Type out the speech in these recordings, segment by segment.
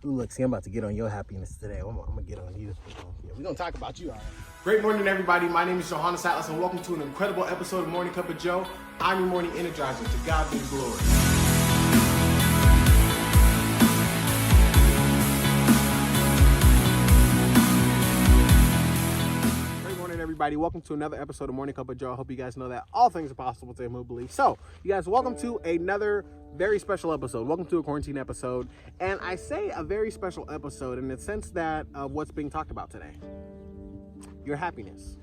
Ooh, look, see, I'm about to get on your happiness today. I'm gonna get on you. We're gonna talk about you, all right? Great morning, everybody. My name is Johannes Atlas, and welcome to an incredible episode of Morning Cup of Joe. I'm your morning energizer. To God be the glory. Everybody, welcome to another episode of Morning Cup of Joe. I hope you guys know that all things are possible to him who believes. So, you guys, welcome to another very special episode. Welcome to a quarantine episode. And I say a very special episode in the sense that of what's being talked about today. Your happiness.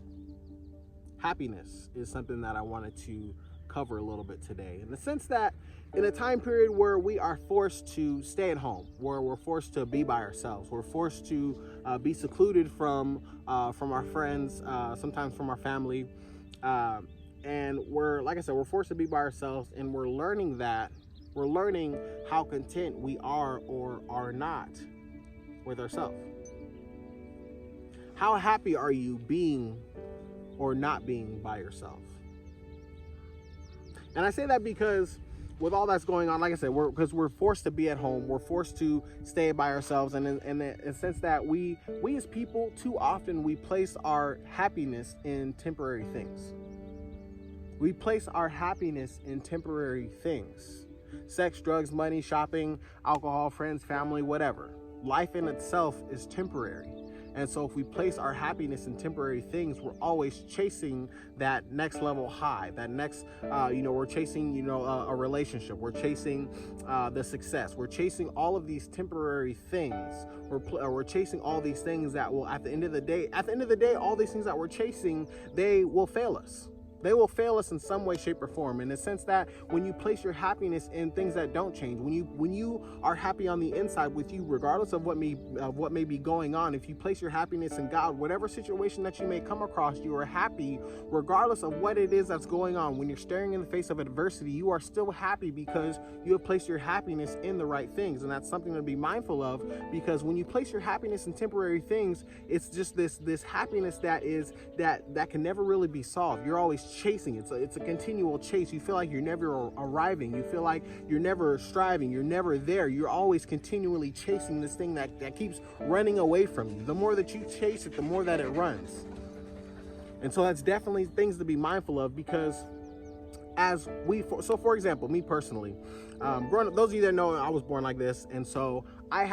Happiness is something that I wanted to cover a little bit today, in the sense that in a time period where we are forced to stay at home, where we're forced to be by ourselves, we're forced to be secluded from our friends, sometimes from our family, and we're, like I said, we're forced to be by ourselves, and we're learning how content we are or are not with ourselves. How happy are you being or not being by yourself? And I say that because with all that's going on, like I said, because we're forced to be at home, we're forced to stay by ourselves, and in the sense that we as people, too often we place our happiness in temporary things. We place our happiness in temporary things. Sex, drugs, money, shopping, alcohol, friends, family, whatever. Life in itself is temporary. And so if we place our happiness in temporary things, we're always chasing that next level high, that next, we're chasing, a relationship. We're chasing the success. We're chasing all of these temporary things. We're chasing all these things that will, at the end of the day, all these things that we're chasing, they will fail us. They will fail us in some way, shape, or form, in the sense that when you place your happiness in things that don't change, when you are happy on the inside with you, regardless of what may be going on, if you place your happiness in God, whatever situation that you may come across, you are happy regardless of what it is that's going on. When you're staring in the face of adversity, you are still happy because you have placed your happiness in the right things, and that's something to be mindful of, because when you place your happiness in temporary things, it's just this happiness that can never really be solved. You're always chasing. It's a continual chase. You feel like you're never arriving. You feel like you're never striving. You're never there. You're always continually chasing this thing that keeps running away from you. The more that you chase it, the more that it runs. And so that's definitely things to be mindful of, because for example, me personally, growing up, those of you that know, I was born like this, and so I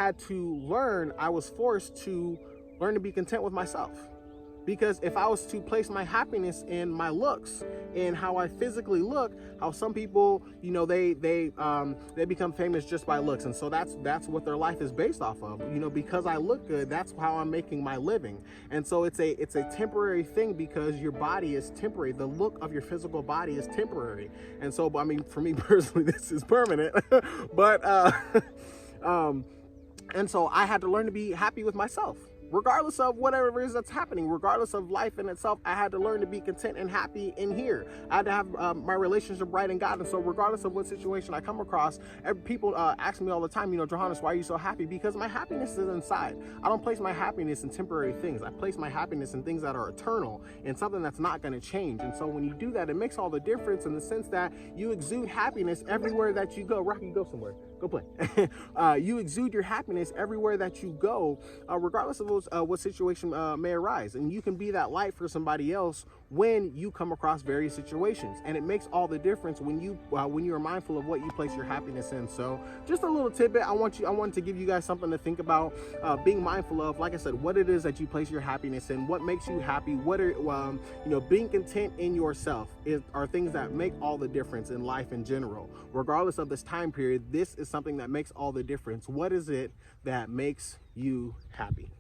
was forced to learn to be content with myself. Because if I was to place my happiness in my looks, in how I physically look, how some people, they become famous just by looks, and so that's what their life is based off of. Because I look good, that's how I'm making my living. And so it's a temporary thing, because your body is temporary. The look of your physical body is temporary. And so, I mean, for me personally, this is permanent. But and so I had to learn to be happy with myself. Regardless of whatever it is that's happening, regardless of life in itself, I had to learn to be content and happy in here. I had to have my relationship right in God. And so regardless of what situation I come across, people ask me all the time, Johannes, why are you so happy? Because my happiness is inside. I don't place my happiness in temporary things. I place my happiness in things that are eternal and something that's not going to change. And so when you do that, it makes all the difference, in the sense that you exude happiness everywhere that you go. Rocky, go somewhere. Go play. You exude your happiness everywhere that you go, regardless of what situation may arise. And you can be that light for somebody else when you come across various situations. And it makes all the difference when you are mindful of what you place your happiness in. So just a little tidbit. I want to give you guys something to think about, being mindful of, like I said, what it is that you place your happiness in, what makes you happy, what are, being content in yourself are things that make all the difference in life in general. Regardless of this time period, this is something that makes all the difference. What is it that makes you happy?